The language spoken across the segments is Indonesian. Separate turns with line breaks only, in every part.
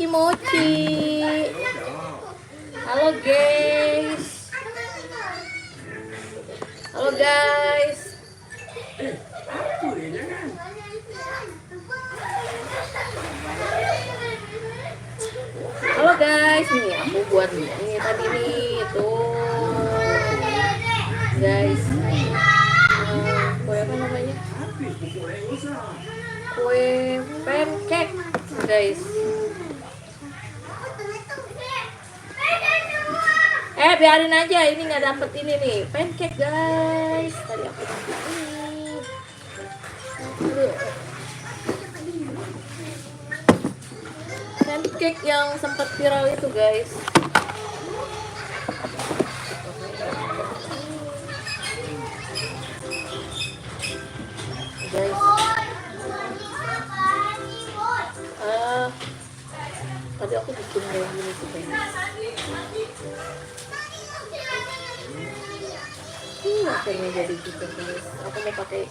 mochi. Halo guys. Halo guys. Halo guys, nih aku buat ini tadi nih tuh guys. Kue apa namanya? Kue pancake guys. Biarin aja, ini nggak dapet ini nih pancake guys. Tadi aku dapet ini. Pancake yang sempat viral itu guys. Guys. Tadi aku bikin kayak gini sih guys. Akhirnya jadi gitu guys. Aku mau pakai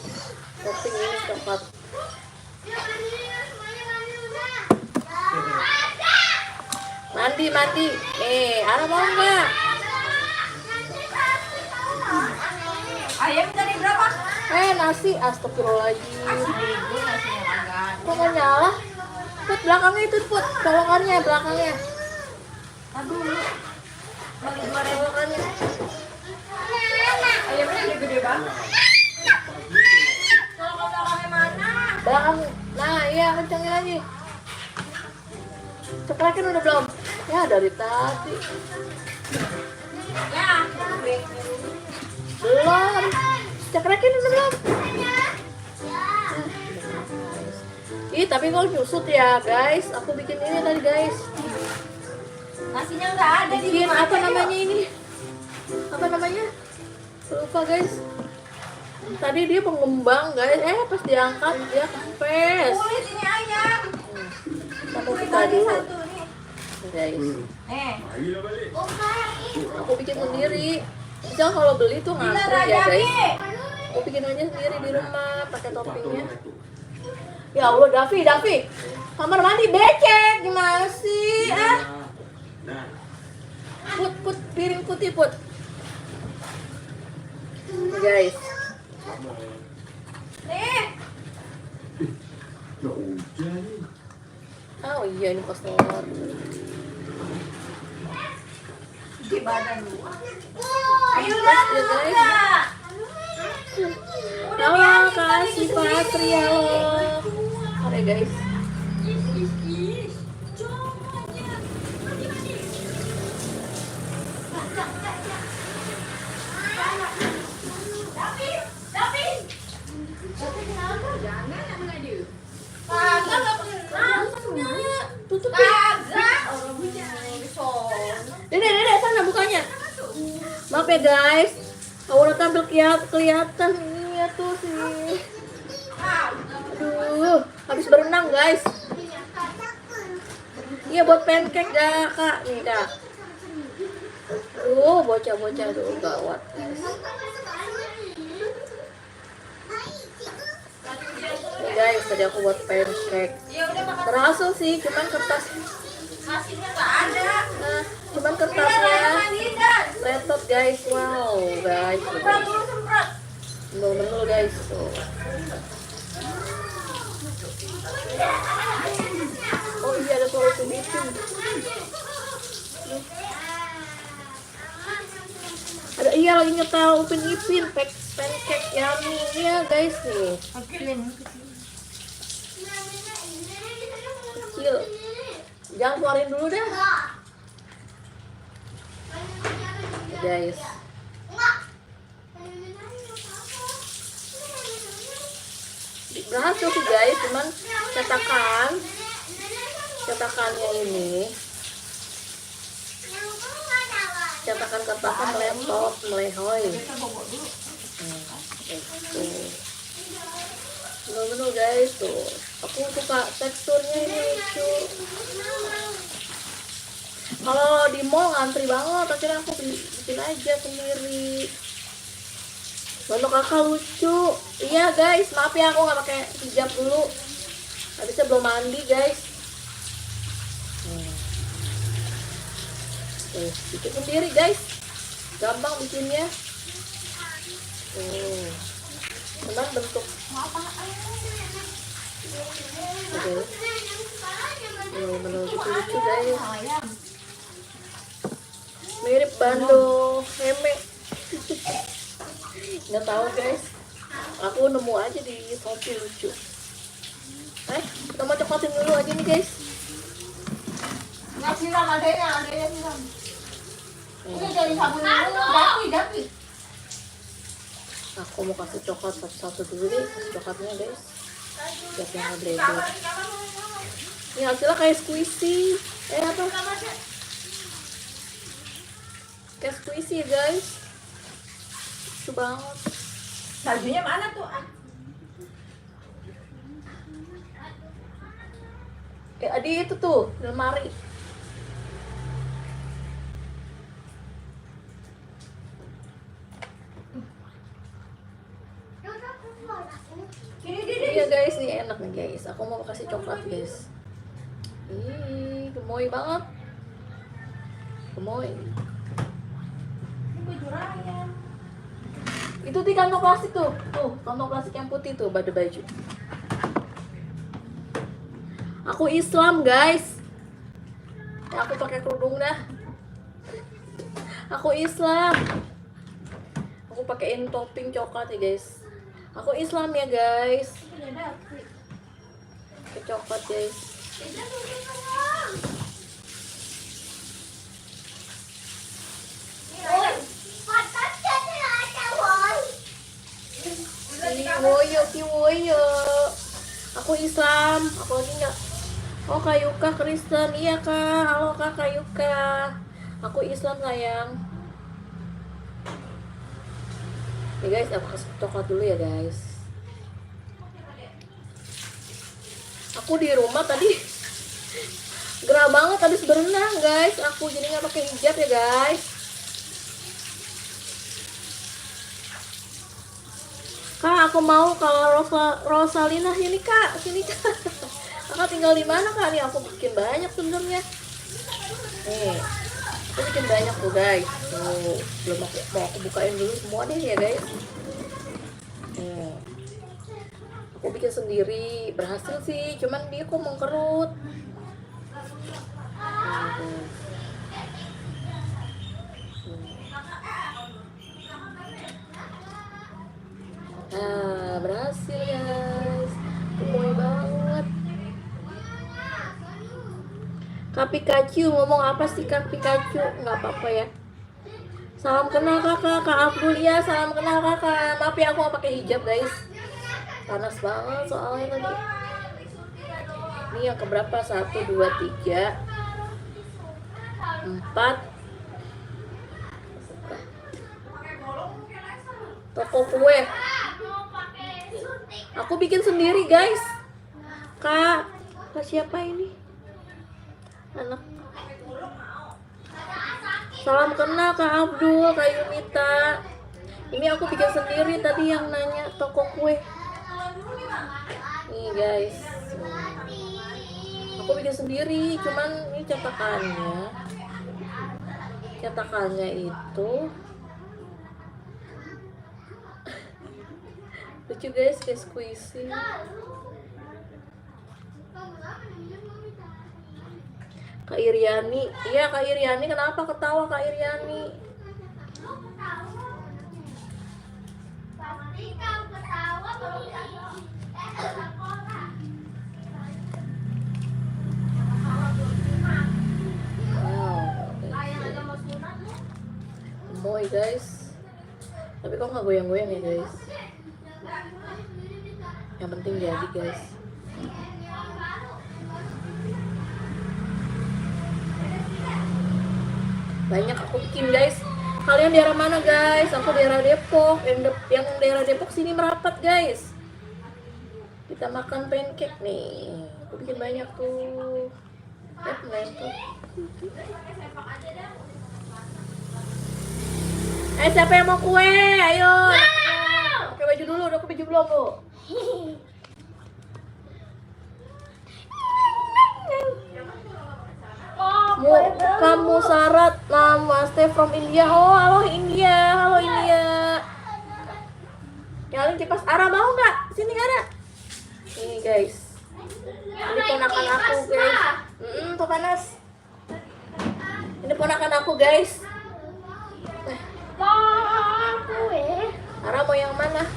topping ini coklat. Mandi. Ara mau nggak?
Ayam tadi berapa?
Nasi, astagfirullahaladzim. Kok nggak nyala? Put, belakangnya itu put, colokannya belakangnya.
Aduh, balik
Colokannya.
ayamnya gede banget. Kalau belakangnya mana?
Belakang, nah iya kencangin lagi. Cekrakin udah belum? Ya dari tadi.
Ya,
Belum. Cekrakin udah belum? Ih, tapi kalau nyusut ya guys. Aku bikin ini tadi guys.
nasinya nggak ada di
Bikin
rumah
apa
aja,
namanya ini? Apa namanya? Lupa guys. Tadi dia pengembang guys. Pas diangkat dia kempes.
yuk. Kulit ini ayam.
Aku
Kulit
buka
tadi
dulu
satu nih.
guys. Aku bikin sendiri. Bisa kalau beli tuh ngantri ya guys. Aku bikin aja sendiri di rumah pakai toppingnya. Ya Allah, Davi, kamar mandi becek, gimana sih? Put, piring putih put. Guys,
Nih,
oh iya ini kotor.
di badan lu. Ayo
Ya,
lah,
guys.
udah.
Halo, kasih Patri, halo. Oke guys. Tutup ya. Dede, sana bukanya. Maaf ya guys. Aurat tampil kelihatan ini ya tuh sih. Aduh, habis berenang guys. Iya buat pancake dah kak, nih kak. Bocah-bocah tuh gawat guys. Nih guys, tadi aku buat pancake. Berhasil sih, cuman kertas.
Nasinya nggak ada.
Nah, cuman kertasnya letot guys. Wow guys.
Semprot dulu, semprot.
Menul guys tuh. Oh iya ada suara tubitin. Ada iya lagi nyetel Upin Ipin pancake yummy ya guys nih. Kecil. Jangan keluarin dulu dah. Guys. Berhasil sih guys, cuman cetakannya ini cetakan kertasnya meletot, melehoy. Itu bener-bener guys tuh. Aku suka teksturnya ini lucu. Kalau di mall ngantri banget, akhirnya aku bikin aja sendiri. Untuk kakak lucu. Iya guys, maaf ya aku nggak pakai hijab dulu. Habisnya belum mandi guys. Bikin sendiri guys, gampang bikinnya. Cuman bentuk bener lucu guys, mirip Bandung Heme. Nggak tahu guys, aku nemu aja di Shopee lucu. Kita mau coklatin dulu aja nih guys.
Nggak siram, adanya siram. Ini jadi sabun dulu, Dapi.
Aku mau kasih coklat satu-satu dulu deh, kasih coklatnya guys. Biar yang nge-blender. Ini hasilnya kayak squishy. Apa? Kayak squishy guys. Lucu banget.
Saljunya mana tuh?
Adi itu tuh, di lemari. Iya guys, ini enak nih guys. Aku mau kasih coklat guys. Ih, gemoy banget. Gemoy.
Ini baju raya.
Itu di kantong plastik tuh. Tuh, kantong plastik yang putih tuh, pada baju. Aku Islam guys. Ya, aku pakai kerudung dah. Aku Islam. Aku pakein topping coklat ya guys. Aku Islam ya guys. Pakai coklat guys. Kiwoyo. Aku Islam. Aku lagi nggak. Oh Kak Yuka Kristen. Iya Kak. Halo Kak Yuka. Aku Islam sayang. Ya guys, aku kasih coklat dulu ya guys. Aku di rumah tadi gerah banget habis berenang guys. Aku jadi nggak pakai hijab ya guys. Kak, aku mau kalau Rosalina sini Kak, sini Kak. Kakak tinggal di mana Kak? Nih aku bikin banyak sebenarnya. Nih, aku bikin banyak tuh guys. Tuh, belum mau aku bukain dulu semua deh ya guys. Nih, aku bikin sendiri, berhasil sih. Cuman dia kok mengkerut. Nah, berhasil guys. Gemoy banget. Kak Pikachu, ngomong apa sih Kak Pikachu? Nggak apa-apa ya. Salam kenal kakak, Kak Abdul ya. Salam kenal kakak. Maaf ya aku nggak pakai hijab guys. Panas banget soalnya tadi. Ini yang keberapa? 1, 2, 3, 4. Toko kue. Aku bikin sendiri guys. Kak siapa ini? Anak. Salam kenal Kak Abdul, Kak Yunita. Ini aku bikin sendiri tadi yang nanya toko kue. Nih guys. Aku bikin sendiri, cuman ini cetakannya itu lucu guys, kayak squishy. Kak Iriani, iya Kak Iriani, kenapa ketawa Kak Iriani? Gemoy guys, tapi kok nggak goyang-goyang ya guys? Yang penting jadi guys. Banyak aku bikin guys. Kalian daerah mana guys? Aku daerah Depok. Yang daerah Depok sini merapat guys. Kita makan pancake nih. Aku bikin banyak tuh. Tuh. Siapa yang mau kue? Ayo. Pakai baju dulu. Udah pakai baju belum bu? Kamu Sarat, namaste from India. Oh, halo India, halo India. Nyalin kipas. Ara mau nggak? Sini Ara. Ini guys. Ini ponakan aku guys. Tuh panas. Ini ponakan aku guys. Ara mau yang mana?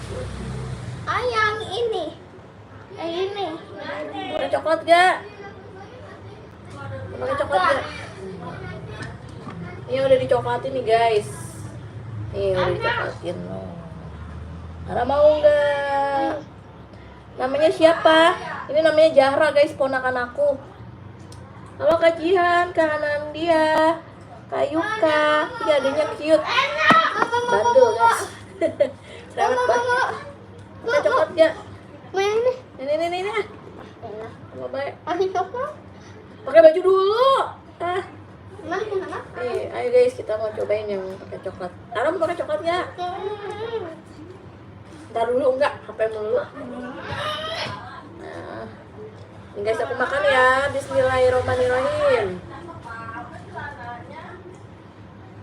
Yang ini. Ini.
Mau coklat gak? Mau coklat gak? Ini udah dicoklatin nih guys. Nih udah dicoklatin loh. Ara mau nggak? Namanya siapa? Ini namanya Zahra guys, ponakan aku. Halo Kak Jihan, Kak Anandia, Kak Yuka. Ini adanya cute. Bandel guys. Selamat banget. Mau coklat gak?
Mana?
Ini. Mau baik.
Coklat?
Pakai baju dulu.
Mana?
Nih, ayo guys, kita mau cobain yang pakai coklat. Ara mau pakai coklat nggak? Ntar dulu enggak, HP dulu. Nah, ini guys aku makan ya. Bismillahirrahmanirrahim.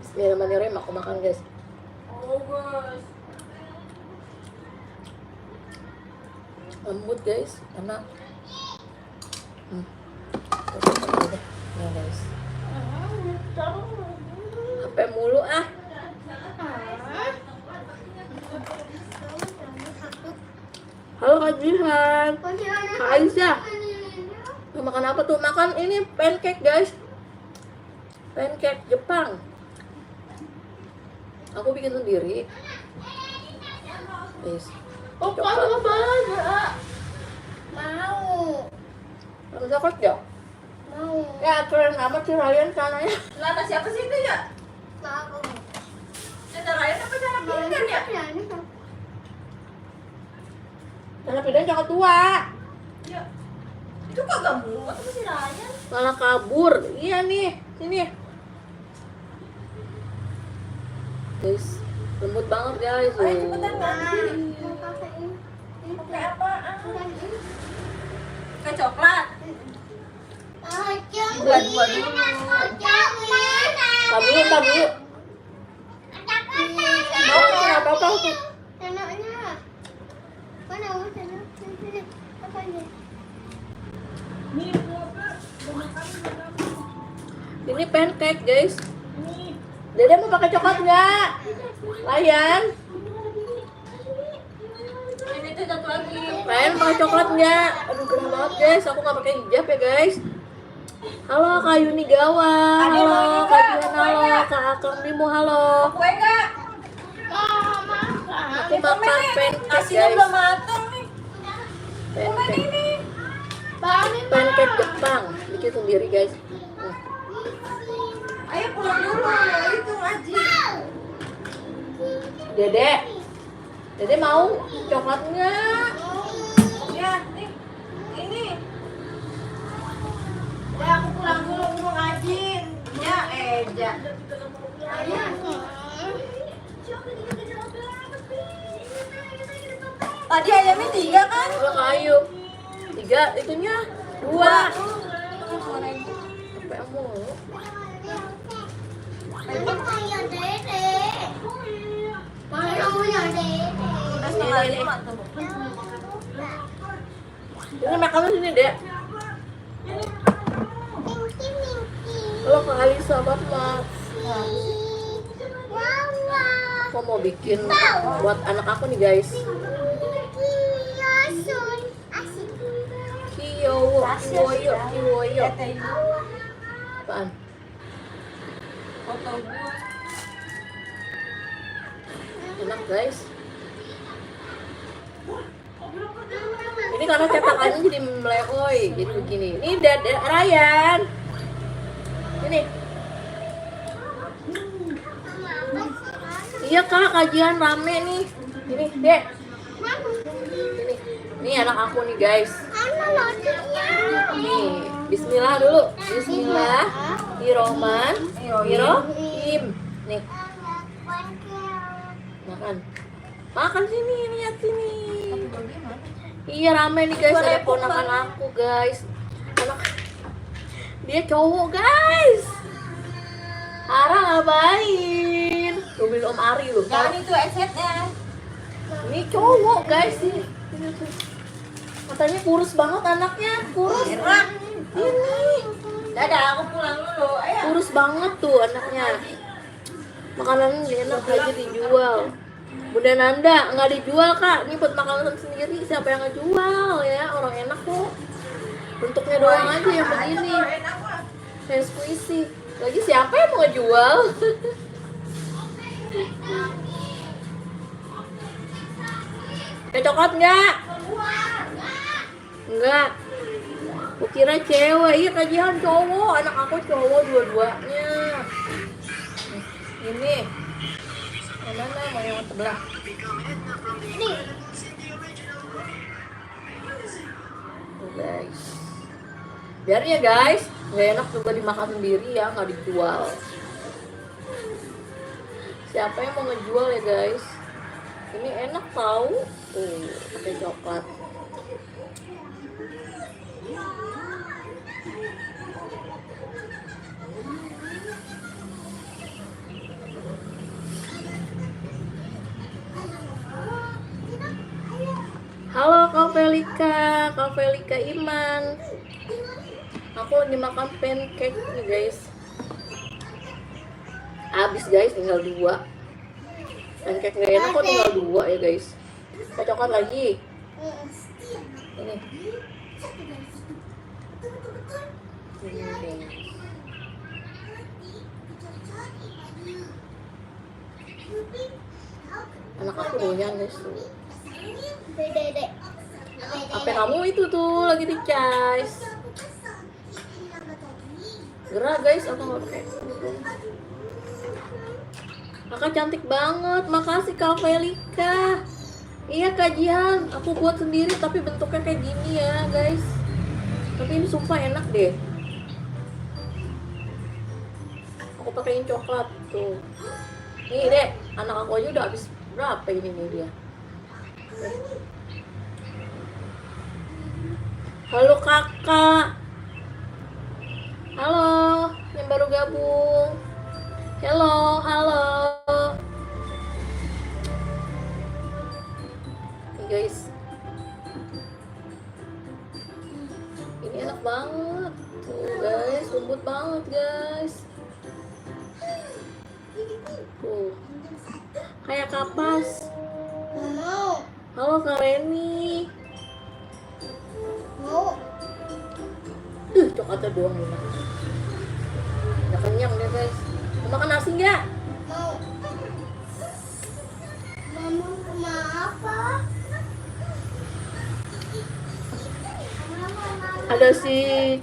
Bismillahirrahmanirrahim, aku makan guys. Lembut guys, enak. Nih guys. HP mulu ah. Halo Kak Jihan, Kak Aisyah. Mau makan apa tuh? Makan ini pancake guys. Pancake Jepang. Aku bikin sendiri. Guys.
Mau.
Mau coklat ya?
Mau.
Ya keren amat sih Ryan kananya.
Lata siapa sih itu ya? Mau. Ada Ryan apa cara pindah ya?
Karena pindahan coklat tua.
Ya. Itu kok gak muat apa sih Ryan?
Malah kabur. Iya nih, sini. Guys, lembut banget guys.
Ayo cepetan ngambil. Pakai apa? Pakai coklat. Dua-dua dulu.
Tabu. Mau nggak apa-apa? Ini pancake guys. Dede mau pakai coklat nggak? Layan.
Ini tuh satu lagi.
Layan pakai coklat nggak? Aduh gerah banget guys. Aku nggak pakai hijab ya guys. Halo Kak Yuni Gawa. Halo Kak Jihan. Halo Kak Akang Bimo. Halo.
Kue nggak?
Aku makan pancake
Asinya
guys.
belum matang nih.
Pancake. Pancake Jepang. Bikin sendiri guys.
Ayo pulang dulu. Itu ngaji.
Dede mau coklat nggak?
Ya, nih. Ini. Ya, aku pulang dulu mau ngaji. Ya, Eja. Tadi ayamnya 3 kan?
Kalau kayu 3 itunya 2. Apa yang mau?
Udah setengah 5 tuh.
Ini makan di sini dek. Kalau Kak Alisa banget. Aku mau bikin buat anak aku nih guys. Kiwoyo. Apaan?
Foto gua.
Enak guys. Ini karena cetakannya jadi melehoy, jadi begini. Ini Ryan. Ini. Iya kak, kajian rame nih. Ini dek. Ini anak aku nih guys. Nih, Bismillah dulu. Bismillahirrahmanirrahim. Nih. Makan sini, lihat sini. Iya rame nih guys, ada ponakan aku guys. Dia cowok guys. Ara ngapain? Nungguin Om Ari lu.
Jangan itu headsetnya.
Ini cowok guys ini. Katanya kurus banget anaknya, kurus.
Merah.
Ini
Dadah, aku pulang dulu. Ayo.
kurus banget tuh anaknya. Makanan enak aja dijual. Bunda Nanda nggak dijual kak, ini buat makanan sendiri. Siapa yang ngejual ya? Orang enak kok. Bentuknya doang aja yang begini.
Enak mah.
Kayak squishy. Lagi siapa yang mau ngejual? Kayak coklat nggak? Enggak. Kukira cewek, iya kajian cowok. Anak aku cowok dua-duanya. Ini. Yang mana? Mau yang sebelah? Ini. Tuh guys. Biar ya guys, nggak enak juga dimakan sendiri ya, nggak dijual. Siapa yang mau ngejual ya guys? Ini enak tahu. Tuh, pakai coklat. Halo Kak Felika Iman. Aku lagi makan pancake nih guys. Habis guys, tinggal 2. Pancake nggak enak kok tinggal 2 ya guys. Kita coklat lagi. Ini. Ini. Anak aku doyan guys tuh. HP kamu itu tuh lagi dicas. Gerak guys, aku nggak pakai. Kakak cantik banget, makasih Kak Felika. Iya kajian, aku buat sendiri tapi bentuknya kayak gini ya guys. Tapi ini sumpah enak deh. Aku pakein coklat tuh. Nih deh, anak aku aja udah habis berapa ini nih dia. Halo kakak. Halo, yang baru gabung. Halo, halo. Nih guys. Ini enak banget. Tuh guys, lembut banget guys. Tuh. Kayak kapas. Halo Kak Reni. Coklatnya doang nih. Nggak kenyang deh guys. Mau makan nasi nggak?
Mama apa?
Ada si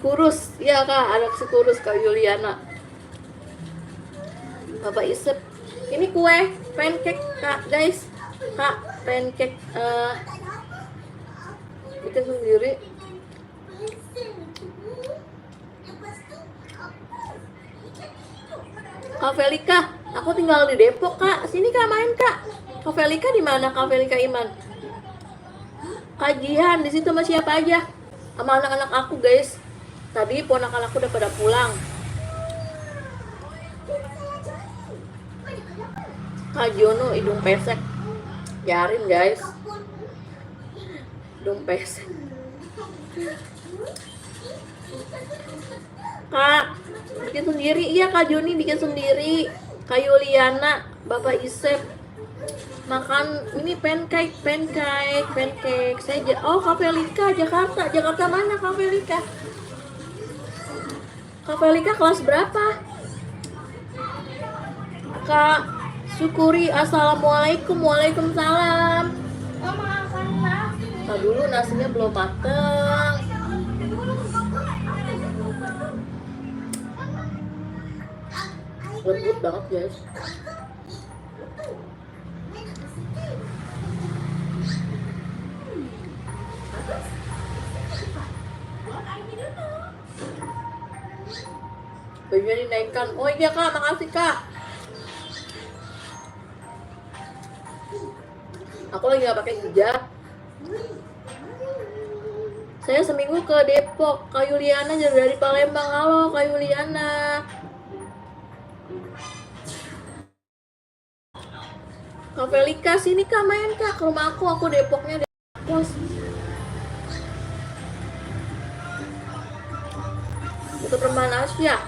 kurus, iya kak, ada si kurus Kak Yuliana. Bapak Isep. Ini kue pancake kak guys. Kak pancake bikin sendiri. Kak Felika, aku tinggal di Depok kak. Sini kak main kak. Kak Felika di mana Kak Felika Iman? Kajian di situ sama siapa aja? Sama anak-anak aku guys. Tadi ponakan aku udah pada pulang. Kak Jono hidung pesek. Biarin guys. Hidung pesek. Kak, bikin sendiri. Iya Kak Joni bikin sendiri. Kak Yuliana, Bapak Isep makan ini pancake. Oh Kak Felika Jakarta mana Kak Felika? Kak Felika kelas berapa? Kak Syukuri, assalamualaikum. Waalaikumsalam. Nah dulu nasinya belum mateng. Lembut banget guys. Bajunya dinaikkan. Oh iya kak, makasih kak. Aku lagi gak pakai hijab. Saya seminggu ke Depok. Kak Yuliana dari Palembang. Halo Kak Yuliana. Kak Felika, sini Kak, main Kak ke rumah aku Depoknya Depok. Itu perempuan Asia.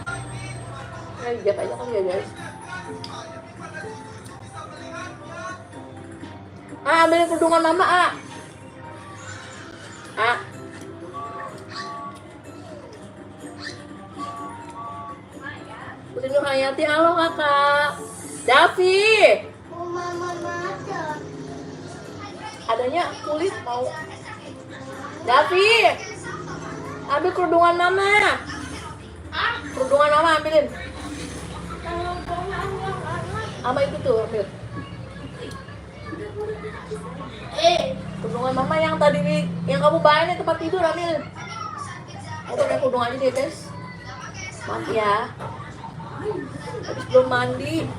Nah, hijab aja kan ya guys. Ambilin kerudungan mama, Putri Nur Hayati, halo kakak. Davi,
Mama makan.
adanya kulit mau. Davi, ambil kerudungan mama. Kerudungan mama ambilin. Ama itu tuh ambil. Kerudungan mama yang tadi yang kamu bawain di tempat tidur ambil. Aku pakai kerudung aja deh guys. Maaf ya. Habis belum mandi.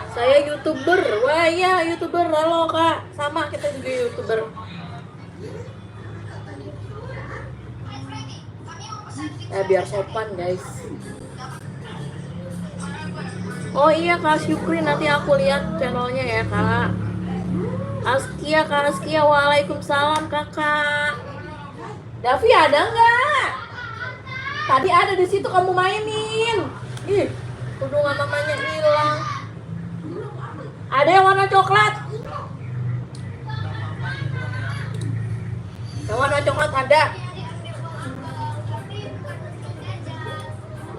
Saya YouTuber. Wah iya YouTuber. Halo kak. Sama kita juga YouTuber. Biar sopan guys. Oh iya Kak Syukri, nanti aku lihat channelnya ya Kak. Askia, Kak Askia, waalaikumsalam kakak. Davi ada nggak? Tadi ada di situ kamu mainin. Ih, kerudungan mamanya hilang. Ada yang warna coklat? Yang warna coklat ada.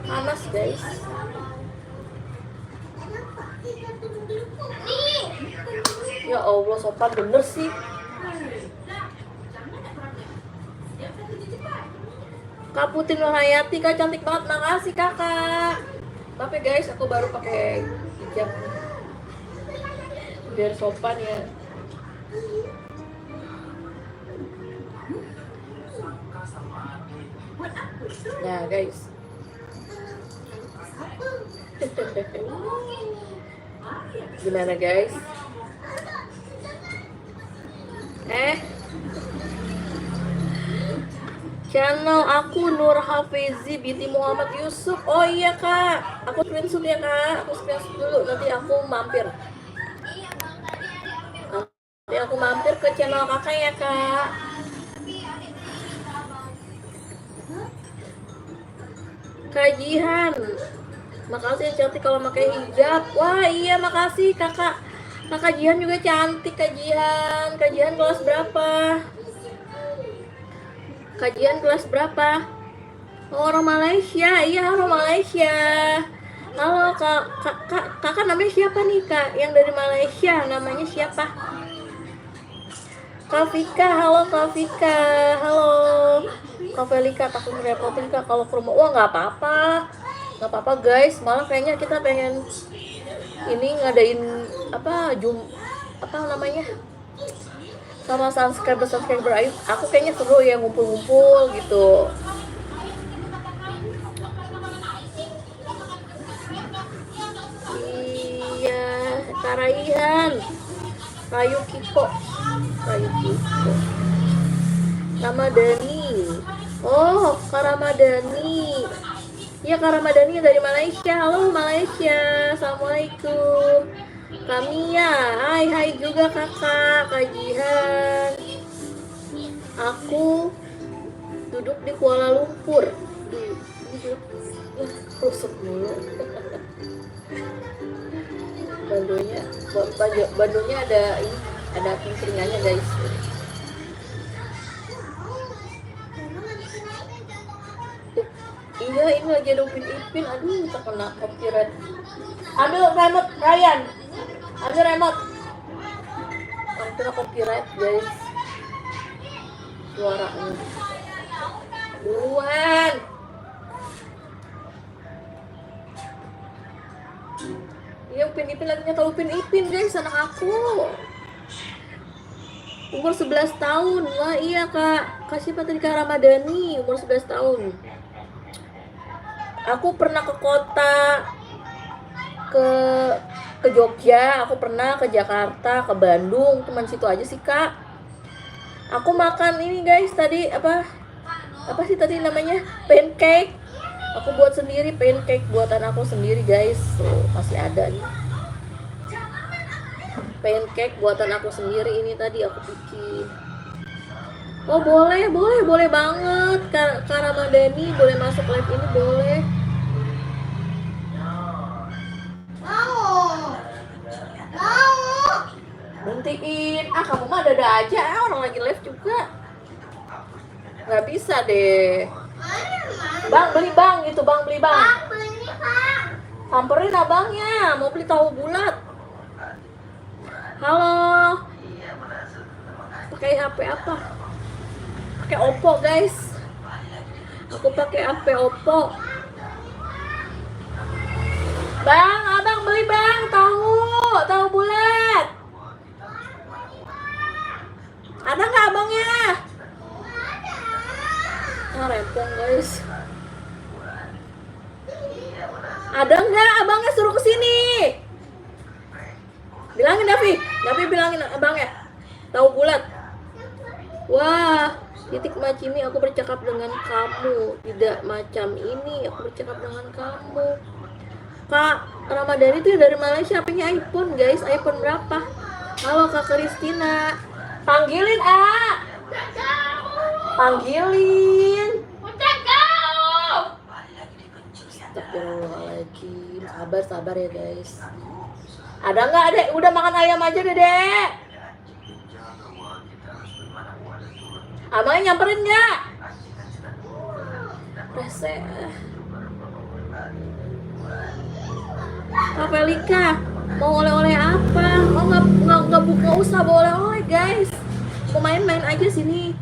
Panas guys. Ya Allah, sopan bener sih. Kak Putri Nur Hayati, Kak cantik banget, makasih kakak. Tapi guys, aku baru pakai hijab biar sopan ya. Nah guys. Gimana guys? Channel aku Nur Hafizi binti Muhammad Yusuf. Oh iya kak, aku screenshot ya kak. Aku screenshot dulu, nanti aku mampir. Nanti aku mampir ke channel kakak ya kak. Kajian, makasih yang cantik kalau pakai hijab. Wah iya makasih kakak. Kakak Jihan juga cantik kajian. Kajian kelas berapa? Kajian kelas berapa? Oh, orang Malaysia. Iya orang Malaysia. Halo kakak namanya siapa nih kak? Yang dari Malaysia namanya siapa? Kak Vika, halo Kak Vika. Halo Kak Felika, takut ngerepotin kak kalau ke rumah. Wah nggak apa-apa guys. Malah kayaknya kita pengen ini ngadain apa namanya sama subscriber ayo. Aku kayaknya seru ya ngumpul-ngumpul gitu. Iya, Karaihan, Kayu Kiko. Ramadhani. Oh, Kak Ramadhani. Iya Kak Ramadhani dari Malaysia. Halo Malaysia. Assalamualaikum. Kamia. Hai juga kakak. Kajian. Aku duduk di Kuala Lumpur. Rusuk mulu. Bandungnya ada pimpingannya guys. Iya ini lagi ada Upin Ipin. Aduh terkena copyright. Ambil remote Ryan. Ambil remote. Terkena copyright guys. Suaranya. Buruan. Iya Upin Ipin lagi nyetel Upin Ipin guys, anak aku. Umur 11 tahun. Wah iya kak. Kasih tadi Kak Ramadhani umur 11 tahun. Aku pernah ke kota ke Jogja, aku pernah ke Jakarta, ke Bandung, cuman situ aja sih kak. Aku makan ini guys tadi apa sih tadi namanya pancake. Aku buat sendiri pancake buatan aku sendiri guys. Masih ada nih. pancake buatan aku sendiri ini tadi aku bikin. Oh boleh banget. Kak Ramadhani boleh masuk live ini boleh.
Mau.
Berhentiin. Kamu mah ada aja. Orang lagi live juga. Nggak bisa deh. Bang beli bang gitu, bang beli bang.
Pak, beli Pak.
Samperin abangnya, mau beli tahu bulat. Halo. Pakai HP apa? Pakai Oppo guys. Aku pakai HP Oppo. Bang, abang beli bang tahu bulat. Ada nggak abangnya? Rempong guys. Ada nggak abangnya, suruh kesini. Bilangin Davi bilangin abangnya. Tahu bulat. Wah, titik macimi aku bercakap dengan kamu. Tidak macam ini, aku bercakap dengan kamu. Kak Ramadhani itu dari Malaysia, HP-nya iPhone guys. iPhone berapa? Halo Kak Kristina. Panggilin panggilin. Astagfirullahaladzim. Sabar ya guys. Ada nggak adek? Udah makan ayam aja dedek. Abangnya nyamperin nggak? Rese. Kak Felika mau oleh-oleh apa? Oh nggak usah bawa oleh-oleh guys. Mau main-main aja sini.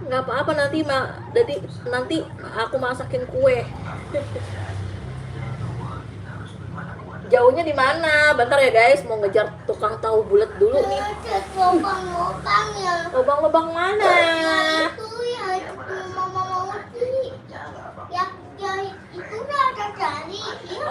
Nggak apa-apa nanti aku masakin kue. Jauhnya di mana? Bentar ya guys, mau ngejar tukang tahu bulat dulu nih.
Lubang-lubang ya.
Lubang-lubang mana?
Itu ya, itu mama mau beli. Ya itu udah ada cari. Iya.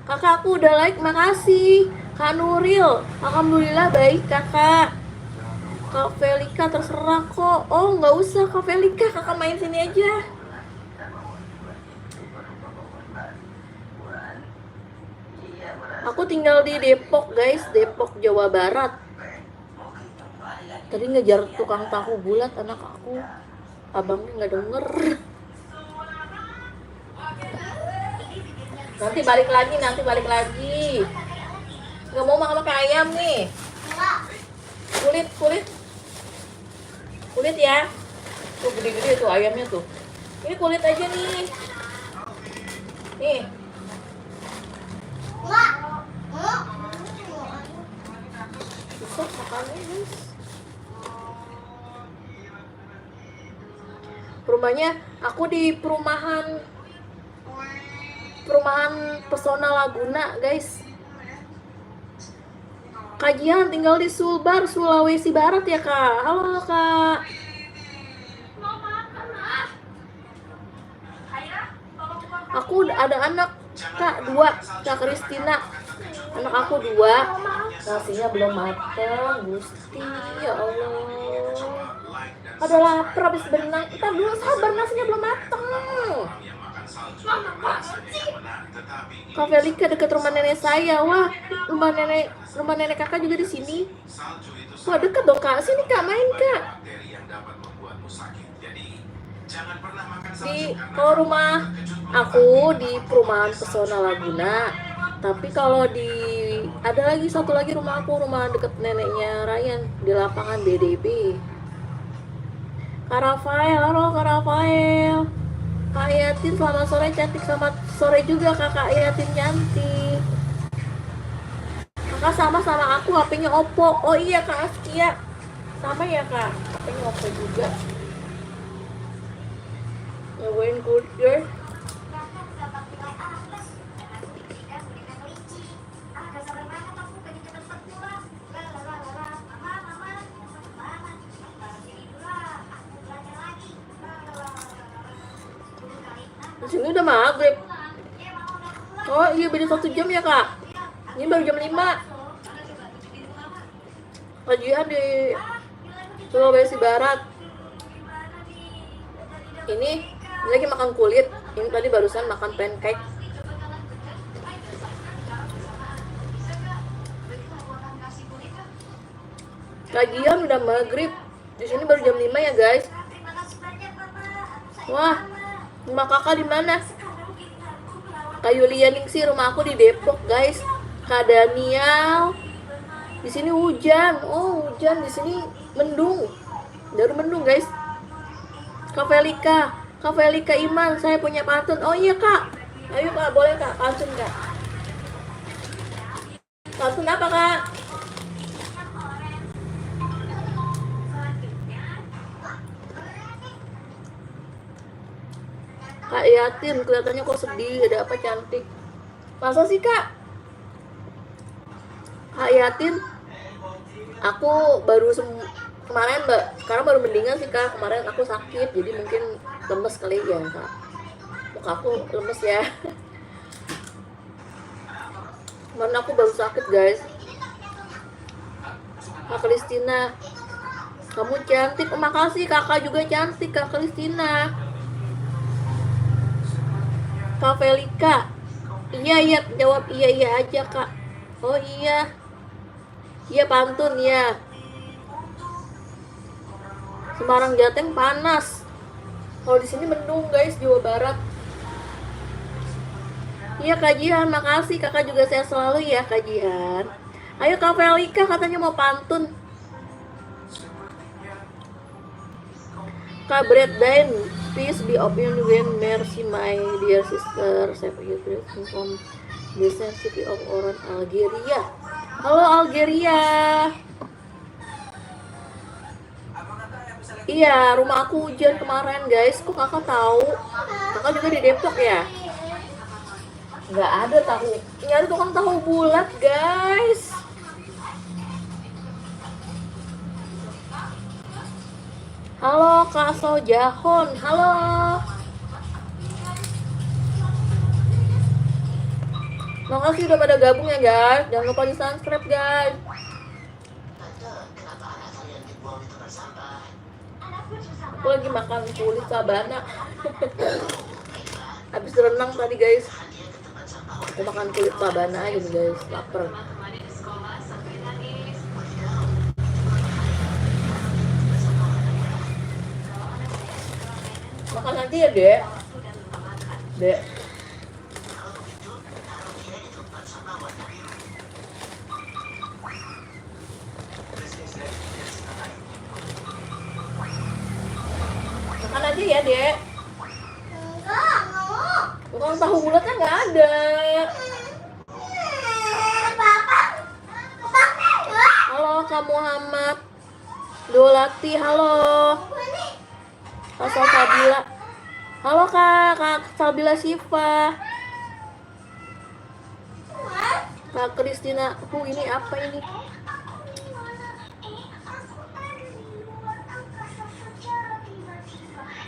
Kakakku udah like, makasih. Kak Nuril, alhamdulillah baik kakak. Kak Felika terserah kok. Oh nggak usah Kak Felika, kakak main sini aja. Aku tinggal di Depok guys, Depok Jawa Barat. Tadi ngejar tukang tahu bulat anak aku, abangnya nggak denger. Nanti balik lagi. Nggak mau makan pakai ayam nih. Kulit ya. Tuh gede-gede tuh ayamnya tuh. Ini kulit aja nih. Nih. Susah makannya guys. Rumahnya aku di perumahan Pesona Laguna guys. Kajian tinggal di Sulbar, Sulawesi Barat ya kak. Halo kak. Aku ada anak kak 2, Kak Kristina. Anak aku 2. Nasinya belum matang, Gusti ya Allah. Ada lapar habis berenang. Ntar dulu sabar, nasinya belum matang. Kak Felika dekat rumah nenek saya. Wah, rumah nenek kakak juga di sini. Wah, dekat dong kak. Sini kak, main kak. Kalau rumah aku di perumahan Pesona Laguna. Tapi kalau ada lagi satu lagi rumah aku, rumah dekat neneknya Ryan di lapangan BDB. Kak Rafael, halo Kak Rafael. Kak Yatin, selamat sore, cantik, selamat sore juga kakak Yatin cantik. Kakak sama aku, HP-nya Oppo. Oh iya kak Askia, sama ya kak, HP-nya Oppo juga. Ngawain good girl. Di sini udah maghrib. Oh iya, beda 1 jam ya kak. Ini baru jam 5. Kajian di Sulawesi Barat. Ini lagi makan kulit. Ini tadi barusan makan pancake. Kajian udah maghrib. Di sini baru jam 5 ya guys. Wah, rumah kakak di mana? Kak Yulia Ningsi, rumah aku di Depok guys. Kak Daniel, di sini hujan. Oh hujan, di sini mendung. Baru mendung guys. Kak Felika Iman, saya punya pantun. Oh iya kak, ayo kak, boleh kak, pantun kak. Pantun apa kak? Kak Yatin, kelihatannya kok sedih, ada apa cantik? Masa sih kak? Kak Yatin, aku baru kemarin sekarang baru mendingan sih kak. Kemarin aku sakit, jadi mungkin lemes kali ya kak. Muka aku lemes ya. Kemarin aku baru sakit guys. Kak Kristina, kamu cantik. Oh, makasih, kakak juga cantik Kak Kristina. Kak Felika, iya jawab iya aja kak. Oh iya pantun ya. Semarang Jateng panas. Kalau di sini mendung guys, Jawa Barat. Iya Kak Jihan, makasih, kakak juga sehat selalu ya Kak Jihan. Ayo Kak Felika katanya mau pantun. Kak Bradline, peace be upon you and mercy my dear sister. Save you from the city of Oran, Algeria. Halo Algeria. Iya, rumah aku hujan kemarin guys. Kok kakak tahu? Kakak juga di Depok ya? Nggak ada tahu. Nggak ada tukang tahu bulat guys. Halo Kak Sojahon, halo. Makasih udah pada gabung ya guys. Jangan lupa di subscribe guys. Aku lagi makan kulit sabana. Habis renang tadi guys. Aku makan kulit sabana aja guys, lapar. Makan nanti ya dek. Makan aja ya dek.
Enggak mau.
Tukang tahu bulatnya nggak ada. Halo Kak Muhammad Dolati, halo. Kak Salsabila, halo Kak Salbila Siva. Kak Kristina, ini apa ini?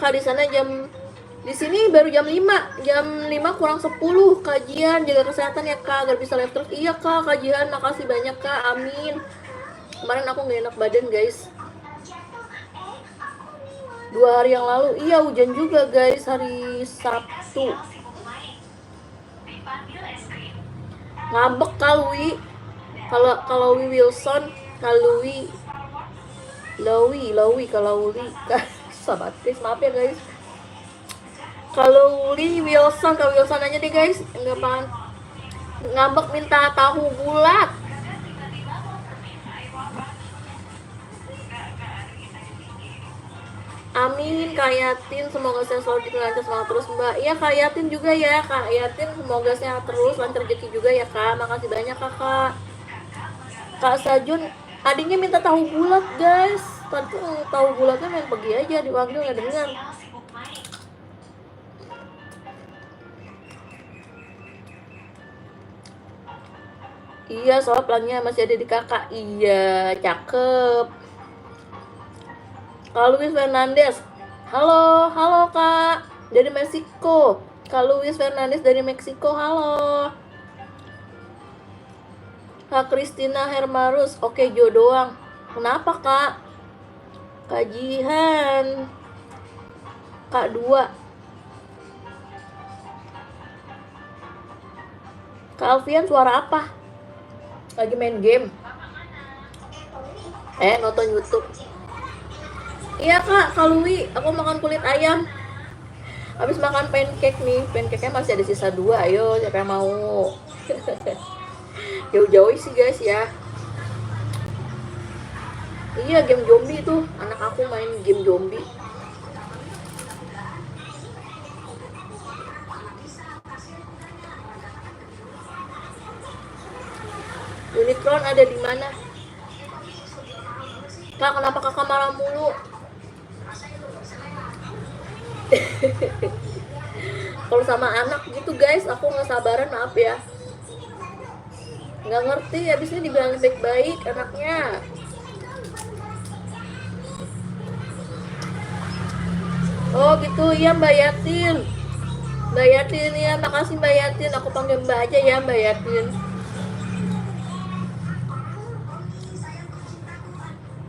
Kak di sana di sini baru jam 5 kurang 10. Kajian, jaga kesehatan ya Kak, agar bisa live terus. Iya Kak, kajian, makasih banyak Kak, amin. Kemarin aku gak enak badan guys, 2 hari yang lalu. Iya hujan juga guys, hari Sabtu. Ngambek Kalwi. Kalau Wilson, Kalwi. Sabatis, maaf ya guys. Kalau Wilson, Kak Wilson aja deh guys. Enggak paham. Ngambek minta tahu bulat. Amin Kak Yatin, semoga saya selalu lancar, semangat terus Mbak. Iya Kak Yatin juga ya, Kak Yatin semoga sehat terus, lancar rezeki juga ya Kak. Makasih banyak Kakak. Kak Sajun, adiknya minta tahu bulat guys. Tadi tahu bulatnya main pergi aja, dipanggil nggak dengar. Iya, soal pelangnya masih ada di kakak. Iya, cakep. Kak Luis Fernandez, halo, halo Kak, dari Meksiko. Kak Luis Fernandez dari Meksiko, halo. Kak Christina Hermarus, oke Jo doang. Kenapa Kak? Kak Jihan, Kak Dua. Kak Alfian suara apa? Lagi main game? Nonton YouTube. Iya Kak, Kalui, aku makan kulit ayam. Habis makan pancake nih, pancake-nya masih ada sisa 2. Ayo, siapa yang mau? Jauh-jauh sih guys ya. Iya, game zombie tuh. Anak aku main game zombie. Unicron ada di mana? Kak, kenapa kakak marah mulu? Kalau sama anak gitu guys, aku nggak sabaran, maaf ya. Nggak ngerti, habisnya dibilangin baik-baik anaknya. Oh gitu, ya Mbak Yatin. Mbak Yatin ya, makasih Mbak Yatin. Aku panggil Mbak aja ya Mbak Yatin.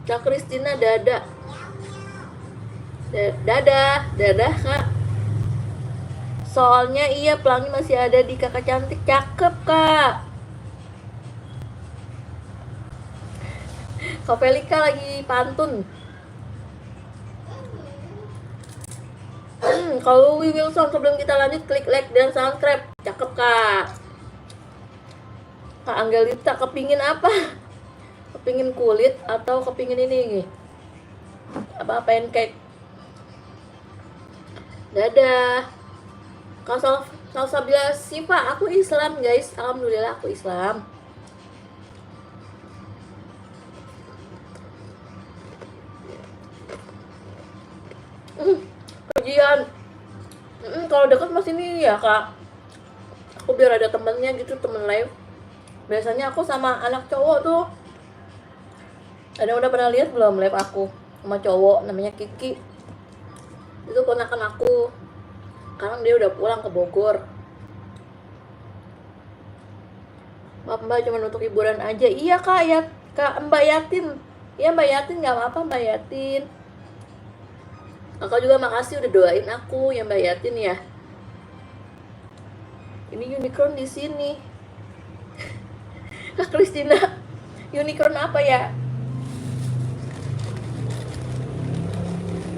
Kak Kristina dadah. Dadah Kak. Soalnya iya pelangi masih ada di kakak cantik. Cakep Kak. Kak Felika lagi pantun. Kalau Wilson, sebelum kita lanjut klik like dan subscribe. Cakep Kak. Kak Anggelita kepingin apa? Kepingin kulit atau kepingin ini? Apa pancake? Dadah. Kak Salsabila Siva, aku Islam guys. Alhamdulillah aku Islam. Kajian. Kalau dekat mas ini ya Kak. Aku biar ada temennya gitu, temen live. Biasanya aku sama anak cowok tuh. Ada udah pernah lihat belum live aku sama cowok namanya Kiki? Itu ponakan aku. Sekarang dia udah pulang ke Bogor. Maaf Mbak, cuma untuk hiburan aja. Iya Kak, ya Kak Mbak Yatin. Iya Mbak Yatin, nggak apa-apa Mbak Yatin. Kakak juga makasih udah doain aku ya Mbak Yatin ya. Ini unicorn di sini. Kak Kristina, unicorn apa ya?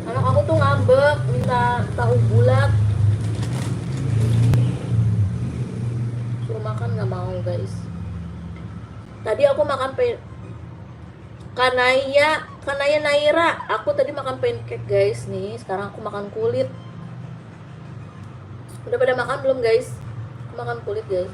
Anak aku tuh ngambek, minta tahu bulat. Suruh makan nggak mau guys. Tadi aku makan Kanaya Naira. Aku tadi makan pancake guys nih. Sekarang aku makan kulit. Udah pada makan belum guys? Aku makan kulit guys.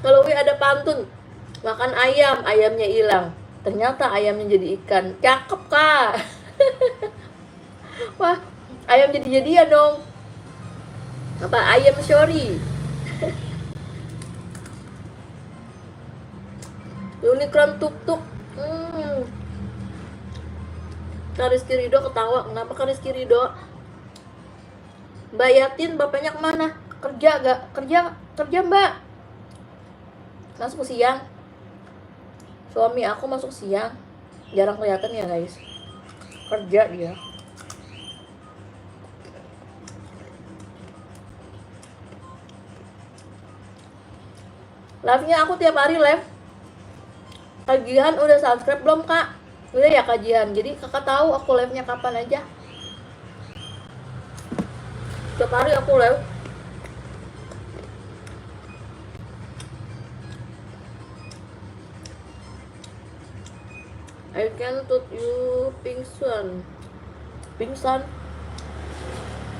Kalau Wi ada pantun. Makan ayam, ayamnya hilang. Ternyata ayamnya jadi ikan. Cakep Kak. Wah, ayam jadi-jadian dong. Apa ayam sorry. Unicorn tuk-tuk. Kak Rizky Ridho ketawa. Kenapa Kak Rizky Ridho? Mbak Yatin bapaknya kemana? Kerja gak? Kerja Mbak. Masuk siang. Suami aku masuk siang. Jarang kelihatan ya guys. Kerja dia. Live-nya aku tiap hari live. Kajian udah subscribe belum Kak? Udah ya kajian. Jadi kakak tahu aku live-nya kapan aja. Tiap hari aku live. I can tut you pingsan. Pingsan.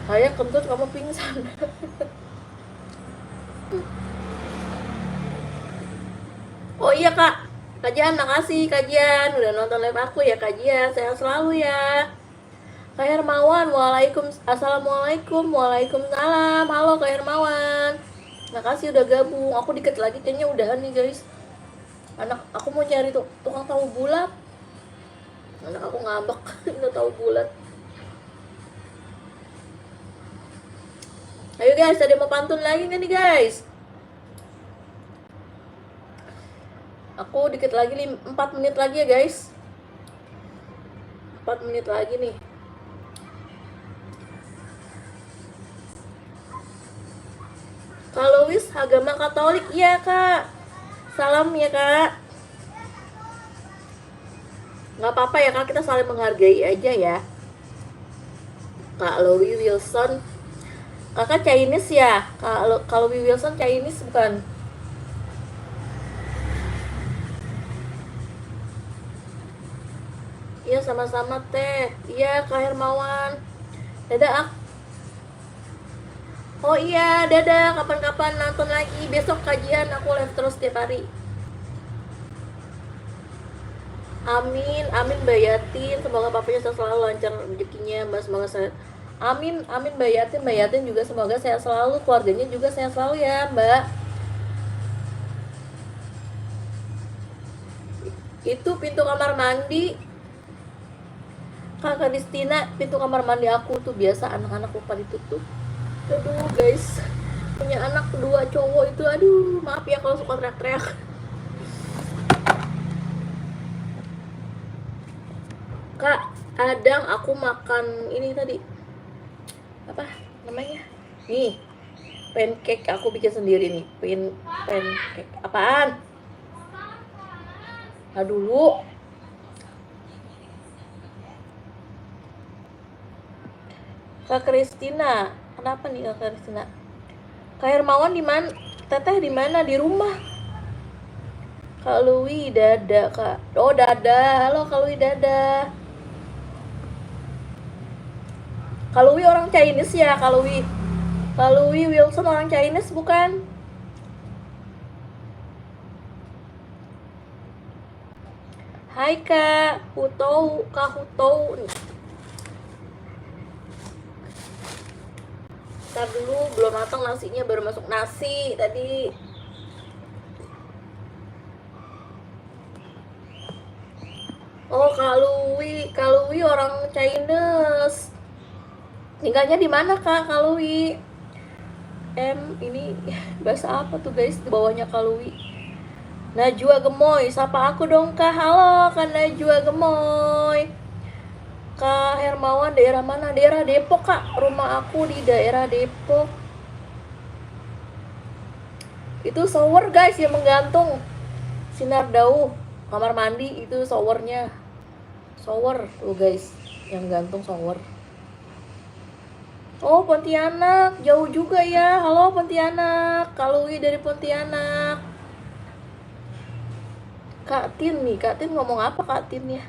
Saya kentut kamu pingsan. Oh iya kak, kajian, makasih kajian udah nonton live aku ya kajian, sehat selalu ya. Kak Hermawan, assalamualaikum, waalaikumsalam, halo Kak Hermawan, makasih udah gabung. Aku dikit lagi kayaknya udahan nih guys. Anak aku mau cari tukang tahu bulat. Anak aku ngambek, nggak tahu bulat. Ayo guys, ada mau pantun lagi nggak nih guys? Aku dikit lagi 4 menit lagi ya guys. 4 menit lagi nih. Kalau Wis agama Katolik, iya kak. Salam ya kak. Nggak apa-apa ya kak, kita saling menghargai aja ya. Kak Louis Wilson, kakak Chinese ya? Kak Louis Wilson Chinese bukan? Iya sama-sama teh. Iya Kak Hermawan. Dadah. Oh iya, dadah. Kapan-kapan nonton lagi. Besok kajian aku live terus tiap hari. Amin, amin Mbak Yatin. Semoga papanya selalu lancar rezekinya, Mbak. Semoga sehat. Amin, amin Mbak Yatin. Mbak Yatin juga semoga sehat selalu. Keluarganya juga sehat selalu ya, Mbak. Itu pintu kamar mandi. Kak Kristina, pintu kamar mandi aku tuh biasa anak-anak lupa ditutup. Aduh guys, punya anak 2 cowok itu, aduh maaf ya kalau suka teriak-teriak. Kak, kadang aku makan ini tadi apa namanya? Nih, pancake aku bikin sendiri nih. Pancake apaan? Aduh lu. Kak Kristina, kenapa nih Kak Kristina? Kak Hermawan di mana? Teteh di mana? Di rumah. Kak Louis dada kak. Oh dada, halo Kak Louis dada. Kak Louis orang Chinese ya Kak Louis. Kak Louis Wilson orang Chinese bukan? Hai Kak Hutou, Kak Hutou. Ntar dulu, belum matang nasinya, baru masuk nasi tadi. Oh Kak Louis orang Chinese. Tinggalnya di mana Kak Louis? Ini bahasa apa tuh guys di bawahnya Kak Louis? Najwa Gemoy, sapa aku dong Kak. Halo Kak Najwa Gemoy. Kak Hermawan daerah mana? Daerah Depok Kak. Rumah aku di daerah Depok. Itu shower guys yang menggantung. Sinar Dauh, kamar mandi itu showernya. Shower tuh guys, yang gantung shower. Oh Pontianak, jauh juga ya. Halo Pontianak, Kak Louis dari Pontianak. Kak Tin nih, Kak Tin ngomong apa Kak Tin ya?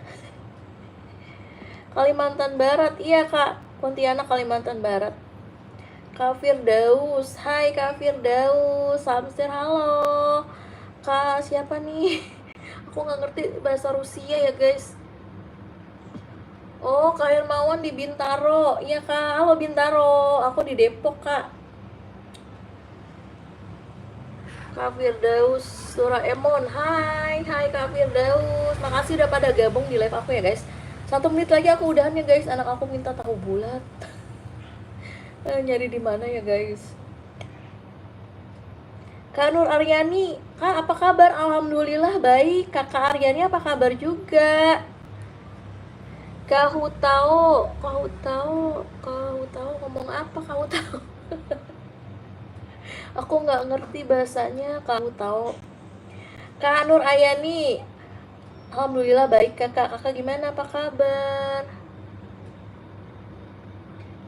Kalimantan Barat, iya Kak, Pontianak Kalimantan Barat. Kak Firdaus, hai Kak Firdaus, Samsir halo. Kak siapa nih? Aku nggak ngerti bahasa Rusia ya guys. Oh Kak Hermawan di Bintaro, iya Kak, halo Bintaro, aku di Depok Kak. Kak Firdaus, Doraemon, hai Kak Firdaus, makasih udah pada gabung di live aku ya guys. 1 menit lagi aku udahan ya guys, anak aku minta tahu bulat. Nyari di mana ya guys? Kak Nur Aryani, Kak apa kabar? Alhamdulillah baik. Kakak Aryani apa kabar juga? Kak Hutao ngomong apa Kak Hutao? Aku nggak ngerti bahasanya Kak Hutao. Kak Nur Ayani, alhamdulillah baik kakak. Kakak gimana? Apa kabar?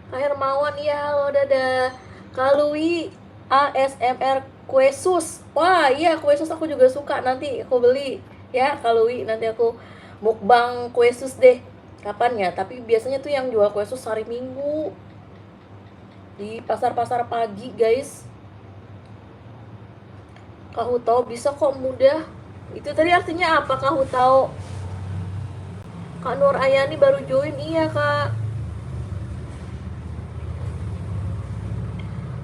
Kak Hermawan, iya halo, dadah. Kak Lui, ASMR kue sus. Wah iya, kue sus aku juga suka, nanti aku beli ya Kak Lui, nanti aku mukbang kue sus deh. Kapan ya? Tapi biasanya tuh yang jual kue sus hari Minggu di pasar-pasar pagi guys. Kak Hutau bisa kok mudah. Itu tadi artinya apa Kak Hutau? Kak Nur Ayani baru join, iya Kak.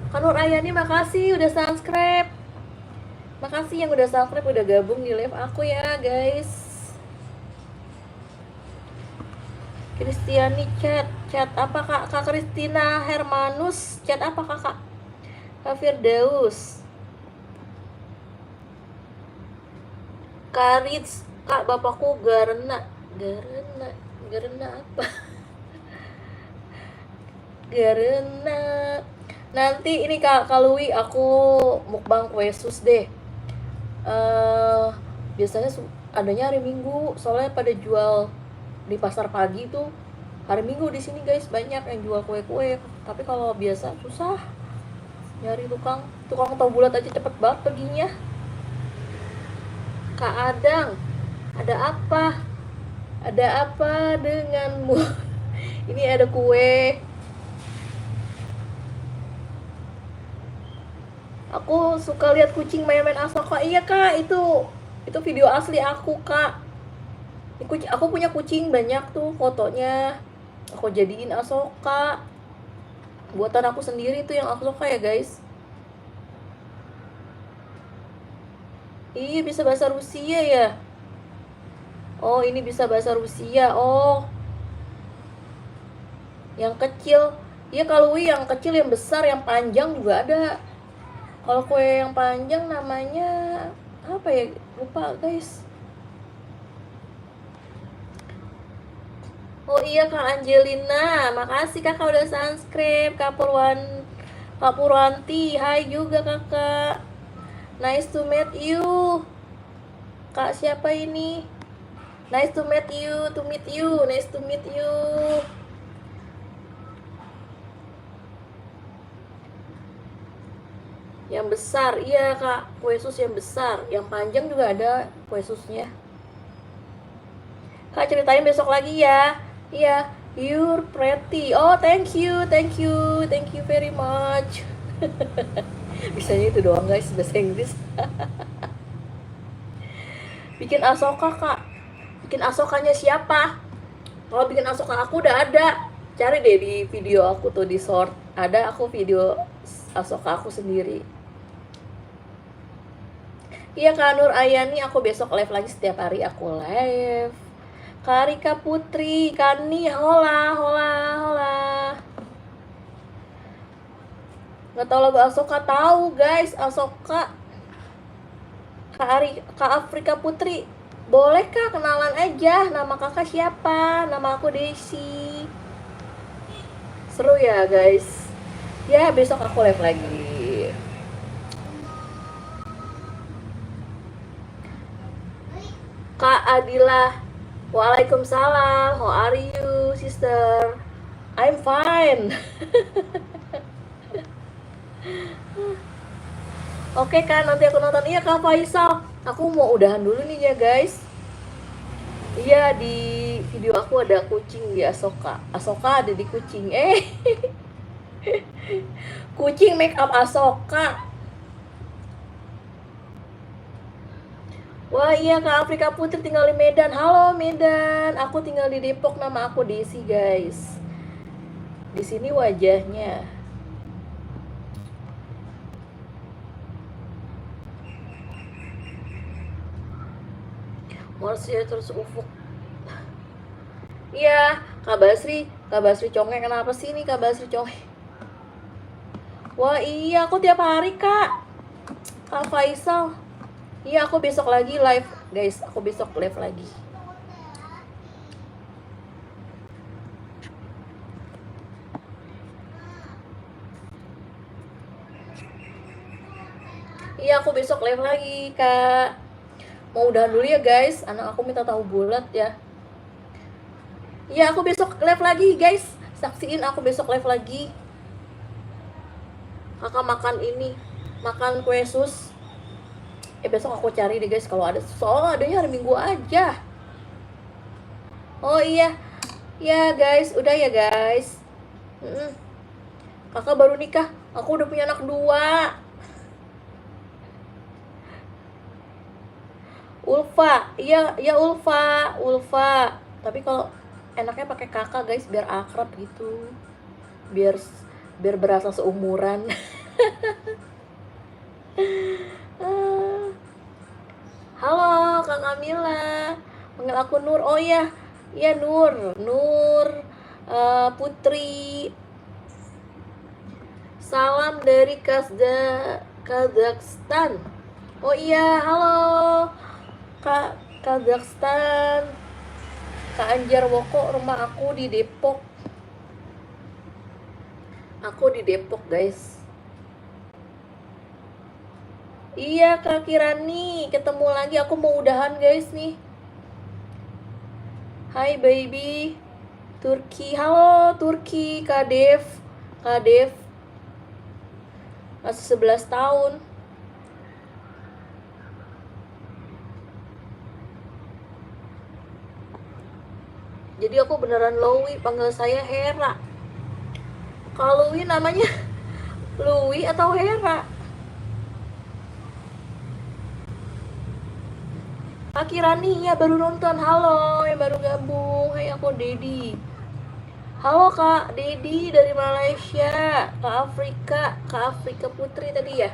Kak Nur Ayani makasih udah subscribe. Makasih yang udah subscribe, udah gabung di live aku ya guys. Kristiani chat apa Kak? Kak Kristina Hermanus chat apa Kakak? Kak Firdaus, Kak Rits, Kak bapakku Garena apa? Garena. Nanti ini Kak Lui aku mukbang kue sus deh. Biasanya adanya hari Minggu, soalnya pada jual di pasar pagi tuh hari Minggu di sini guys, banyak yang jual kue-kue. Tapi kalau biasa susah nyari tukang tahu bulat aja cepet banget perginya. Kak Adang, ada apa denganmu? Ini ada kue. Aku suka lihat kucing main-main Asoka. Iya Kak, itu video asli aku Kak. Aku punya kucing banyak tuh fotonya. Aku jadiin Asoka. Buatan aku sendiri tuh yang Asoka ya guys. Iya bisa bahasa Rusia ya. Oh ini bisa bahasa Rusia. Oh yang kecil. Iya kalau yang kecil, yang besar, yang panjang juga ada. Kalau kue yang panjang namanya apa ya? Lupa guys. Oh iya Kak Angelina, makasih Kakak udah subscribe. Kak Purwanti, hai juga Kakak. Nice to meet you. Kak siapa ini? Nice to meet you, nice to meet you. Yang besar, iya Kak, kue sus yang besar. Yang panjang juga ada kue susnya. Kak ceritain besok lagi ya. Iya, you're pretty. Oh thank you very much. Bisanya itu doang guys, bahasa Inggris. Bikin Asoka Kak. Bikin Asokanya siapa? Kalau bikin Asoka aku udah ada. Cari deh di video aku tuh di short. Ada aku video Asoka aku sendiri. Iya Kak Nur Ayani, aku besok live lagi, setiap hari aku live. Karika Putri, Kani, hola. Nggak tahu lagu Asoka, tahu guys Asoka. Kak Afrika Putri, boleh Kak kenalan aja, nama kakak siapa? Nama aku Desi. Seru ya guys. Ya besok aku live lagi. Kak Adila, waalaikumsalam. How are you sister? I'm fine. Oke kan, nanti aku nonton. Iya Kak Faisal, aku mau udahan dulu nih ya guys. Iya, di video aku ada kucing di Asoka. Asoka ada di kucing. Kucing make up Asoka. Wah iya Kak Afrika Putri tinggal di Medan. Halo Medan, aku tinggal di Depok, nama aku Desi guys. Di sini wajahnya. Marsya terus ufuk. Iya, Kak Basri Conge, kenapa sih ini Kak Basri Conge? Wah iya, aku tiap hari Kak. Kak Faisal. Iya, aku besok lagi live guys, aku besok live lagi. Iya, aku besok live lagi Kak. Mau udahan dulu ya guys, anak aku minta tahu bulat ya. Iya, aku besok live lagi guys. Saksiin aku besok live lagi. Kakak makan ini, makan kue sus. Besok aku cari deh guys kalau ada. Soalnya adanya hari Minggu aja. Oh iya. Ya guys, udah ya guys. Kakak baru nikah. Aku udah punya anak 2. Ulfa. Iya, ya Ulfa. Tapi kalau enaknya pakai kakak guys biar akrab gitu. Biar berasa seumuran. Halo Kak Kamila, panggil aku Nur. Oh iya, iya Nur Putri. Salam dari Kazakhstan. Oh iya, halo Kak Kazakhstan. Kak Anjar Woko, rumah aku di Depok. Aku di Depok guys. Iya Kak Kirani, ketemu lagi. Aku mau udahan guys nih. Hai baby Turki. Halo Turki, Kak Dev masih 11 tahun. Jadi aku beneran Lowi, panggil saya Hera. Kalau Lowi namanya Lowi atau Hera? Kak Kirani, ya baru nonton. Halo, yang baru gabung. Hai, aku Dedi. Halo Kak Dedi dari Malaysia. Kak Afrika Putri tadi ya.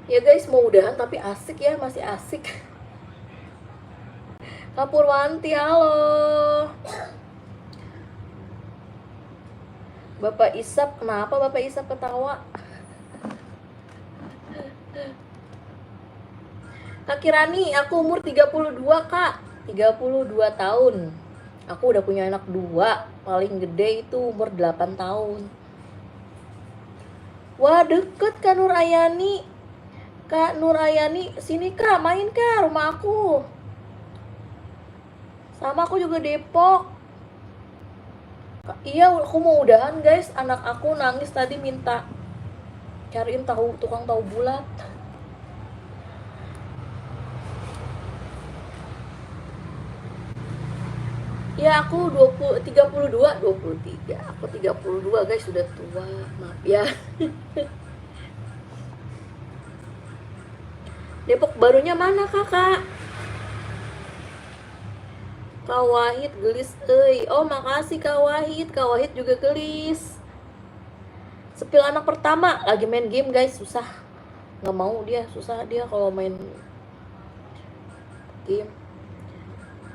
Ya guys, mau udahan tapi asik ya, masih asik. Kak Purwanti, halo. Bapak Isap, kenapa Bapak Isap ketawa? Kak Kirani, aku umur 32 Kak, 32 tahun. Aku udah punya anak 2, paling gede itu umur 8 tahun. Wah deket Kak Nur Ayani. Kak Nur Ayani, sini Kak, main Kak rumah aku. Sama aku juga Depok. Iya, aku mau udahan guys, anak aku nangis tadi minta cariin tukang tahu bulat. Ya aku 33. Aku 32 guys, sudah tua. Maaf ya. Depok barunya mana kakak? Kak Wahid gelis euy. Oh makasih Kak Wahid. Kak Wahid juga gelis. Sepil anak pertama lagi main game guys, susah. Nggak mau dia, susah dia kalau main game.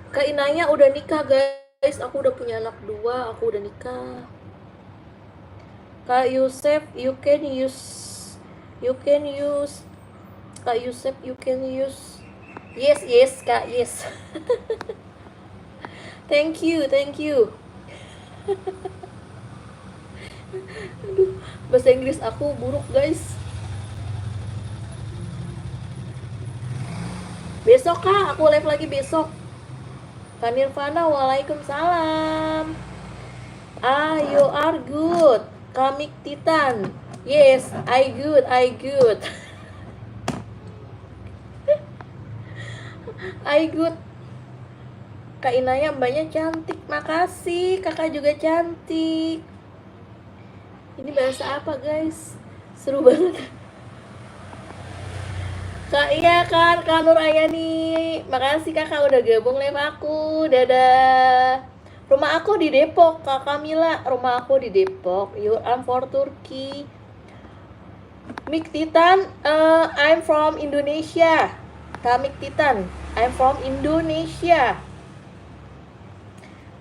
Kak Inaya udah nikah guys, aku udah punya anak 2, aku udah nikah. Kak Yusef, you can use. Kak Yusef, you can use. Yes Kak, yes. Thank you. Aduh, bahasa Inggris aku buruk guys. Besok Kak, aku live lagi besok. Kak Nirvana, waalaikumsalam. You are good. Kamik Titan. Yes, I good. I good. Kak Inaya, mbaknya cantik. Makasih, kakak juga cantik. Ini bahasa apa guys? Seru banget. Kak, iya kan, Kak Nur Ayani. Makasih kakak udah gabung live aku. Dadah. Rumah aku di Depok, Kak Kamila. Rumah aku di Depok. You are for Turkey. Mik Titan, I'm from Indonesia. Kak Mik Titan, I'm from Indonesia.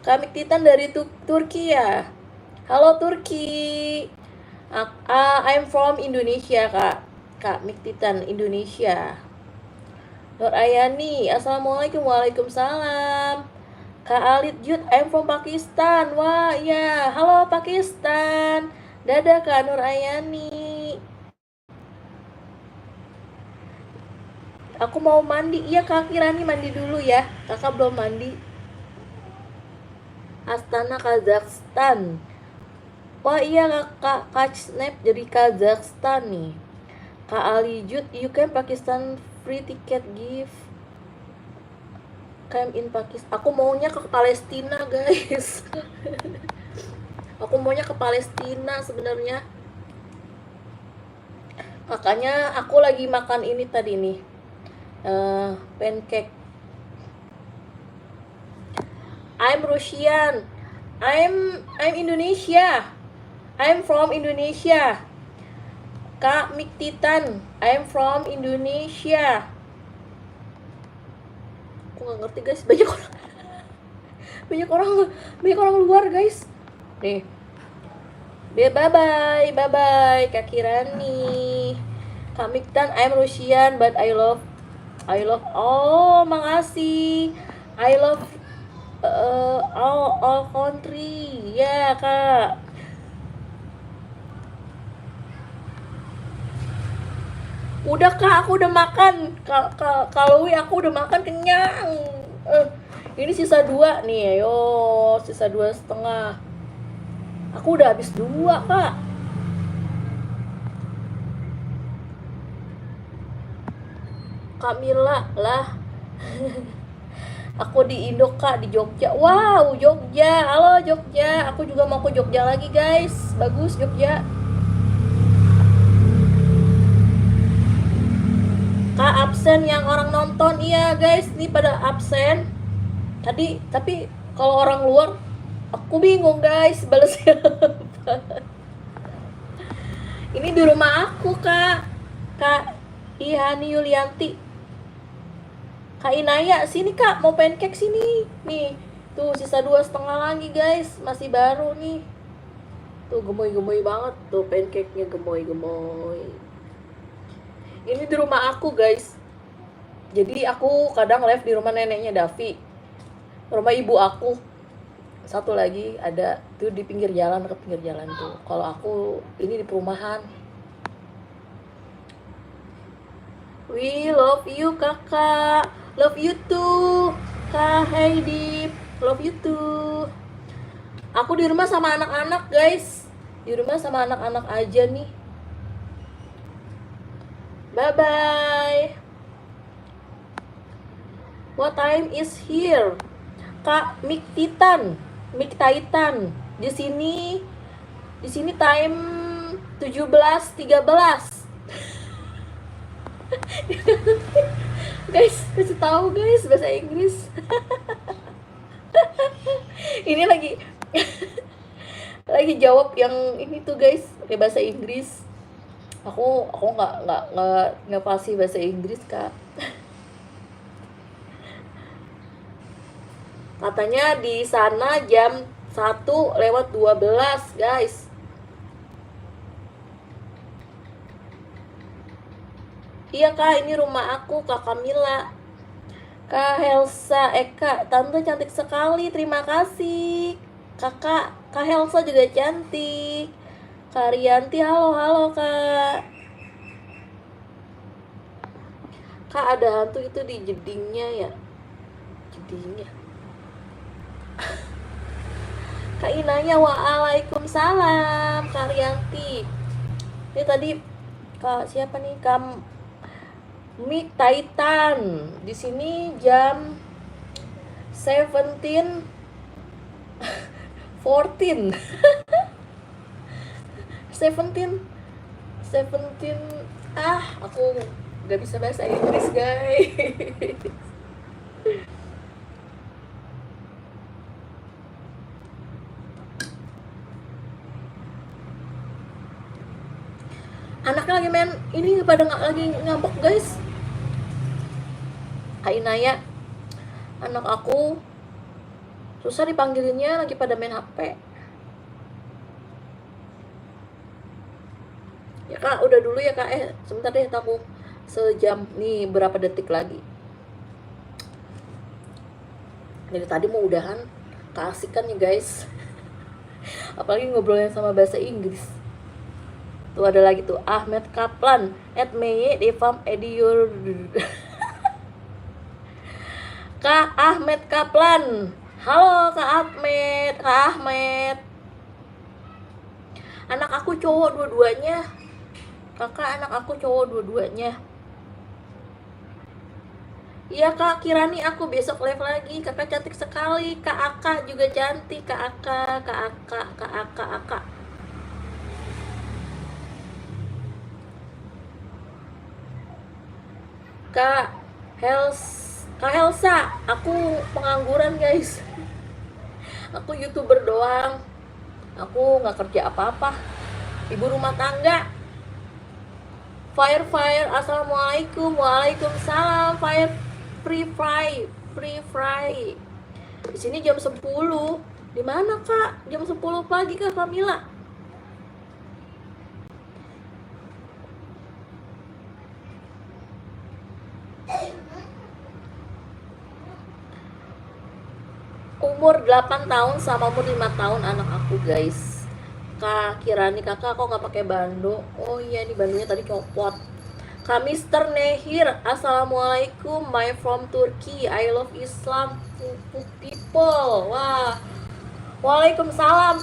Kak Mik Titan dari Turki ya. Halo Turki. I'm from Indonesia Kak. Kak Mik Titan Indonesia. Nur Ayani, assalamualaikum. Waalaikumsalam. Kak Alit Jud, I'm from Pakistan. Wah ya, halo Pakistan. Dadah Kak Nur Ayani. Aku mau mandi. Iya Kak Kirani, mandi dulu ya. Kakak belum mandi. Astana Kazakhstan. Wah iya Kak Snap jadi Kazakhstan nih. Kak Ali Jud, you can Pakistan free ticket gift. Camp in Pakistan. Aku maunya ke Palestina guys. Aku maunya ke Palestina sebenarnya. Makanya aku lagi makan ini tadi nih, pancake. I'm Russian. I'm Indonesia. I'm from Indonesia. Kak Mik Titan, I'm from Indonesia. Aku nggak ngerti guys, banyak orang luar guys. Nih. Bye bye Kak Kirani. Kak Mik Titan, I'm Russian but I love. Oh, makasih. I love all country. Ya, Kak. Udah Kak, aku udah makan. Kalau aku udah makan kenyang. Ini sisa 2 nih, ayo sisa 2,5. Aku udah habis 2 Kak. Kamila lah. Aku di Indo Kak, di Jogja. Wow, Jogja. Halo Jogja. Aku juga mau ke Jogja lagi guys. Bagus Jogja. Kak absen yang orang nonton. Iya guys, nih pada absen tadi. Tapi kalau orang luar aku bingung guys balasnya apa. Ini di rumah aku Kak Ihani Yulianti. Kak Inaya sini Kak, mau pancake sini. Nih tuh sisa 2,5 lagi guys, masih baru nih. Tuh gemoy banget tuh pancake-nya, gemoy. Ini di rumah aku guys. Jadi aku kadang live di rumah neneknya Davi, rumah ibu aku. Satu lagi ada tuh di pinggir jalan, ke pinggir jalan tuh. Kalau aku ini di perumahan. We love you kakak. Love you too Kak Heidi. Love you too. Aku di rumah sama anak-anak guys. Di rumah sama anak-anak aja nih. Bye bye. What time is here? Kak Mik Titan. Di sini time 17.13. Guys, kasih tahu guys bahasa Inggris. Ini lagi jawab yang ini tuh guys pakai bahasa Inggris. Aku nggak fasih bahasa Inggris Kak. Katanya di sana jam 1:12 guys. Iya Kak, ini rumah aku Kak Kamila. Kak Helsa, Kak, tante cantik sekali, terima kasih. Kak Helsa juga cantik. Kak Rianti, halo Kak. Kak ada hantu itu di jedingnya ya. Jedingnya. Kak Inanya, waalaikumsalam. Kak Rianti. Ini tadi Kak siapa nih? Mik Titan. Di sini jam 14. Aku gak bisa bahasa Inggris guys. Anaknya lagi main ini, pada lagi ngambek guys. Ainaya, anak aku susah dipanggilinnya, lagi pada main HP. Ya Kak, udah dulu ya Kak, sebentar deh, aku sejam nih, berapa detik lagi. Dari tadi mau udahan, keasikan ya guys. Apalagi ngobrolnya sama bahasa Inggris. Tuh ada lagi tuh Ahmed Kaplan @meye_devam ediyor. Kak Ahmed Kaplan, Halo Kak Ahmed, Kak Ahmed. Anak aku cowok dua-duanya. Kakak, anak aku cowok dua-duanya. Iya Kak Kirani, aku besok live lagi. Kakak cantik sekali. Kak Aka juga cantik. Kak Aka, Kak Aka, Kak Aka, Aka. Kak Kak Helsa, aku pengangguran guys. Aku YouTuber doang. Aku nggak kerja apa-apa. Ibu rumah tangga. Fire, assalamualaikum, waalaikumsalam. Fire, free fry. Di sini jam 10. Di mana Kak? Jam 10 pagi Kak Kamila. Umur 8 tahun sama umur 5 tahun anak aku guys. Kak Kirani, kakak kok nggak pakai bando? Oh iya, ini bandonya tadi copot. Kak Mister Nehir, assalamualaikum, my from Turkey, I love Islam people. Wah, waalaikumsalam.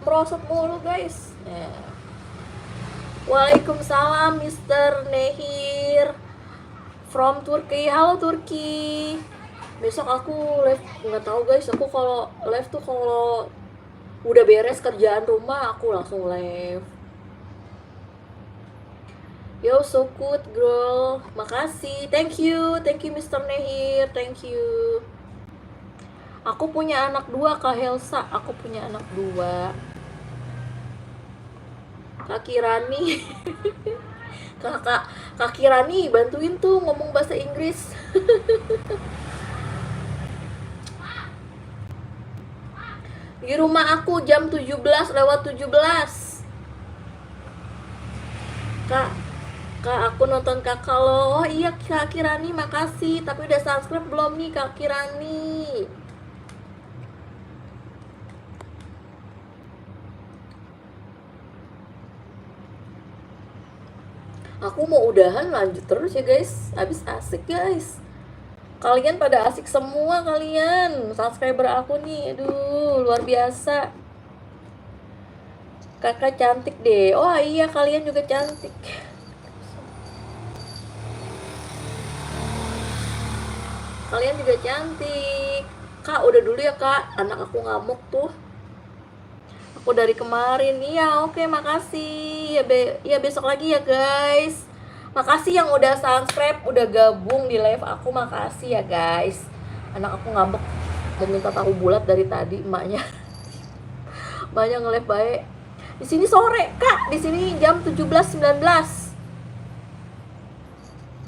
Merosot mulu guys. Waalaikumsalam Mister Nehir from Turkey. Halo Turki. Besok aku live, nggak tahu guys, aku kalau live tuh kalau udah beres kerjaan rumah aku langsung live. Yo, so good girl, makasih, thank you Mr. Nehir, thank you. Aku punya anak 2 Kak Helsa, aku punya anak 2. Kak Kirani, Kak Kirani bantuin tuh ngomong bahasa Inggris. Di rumah aku jam 17:17. Kak, aku nonton kakak loh. Oh iya Kak Kirani, makasih. Tapi udah subscribe belum nih Kak Kirani? Aku mau udahan, lanjut terus ya guys. Habis asik guys. Kalian pada asik semua kalian. Subscriber aku nih, aduh luar biasa. Kakak cantik deh. Oh iya, kalian juga cantik. Kalian juga cantik. Kak, udah dulu ya Kak. Anak aku ngamuk tuh. Aku dari kemarin. Iya, oke, makasih. Ya besok lagi ya guys. Makasih yang udah subscribe, udah gabung di live aku. Makasih ya guys. Anak aku ngambek mau minta tahu bulat dari tadi emaknya. Banyak nge-live baik. Di sini sore Kak. Di sini jam 17:19.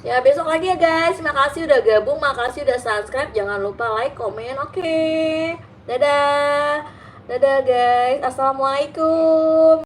Ya besok lagi ya guys. Makasih udah gabung, makasih udah subscribe. Jangan lupa like, komen. Oke. Dadah. Dadah guys. Assalamualaikum.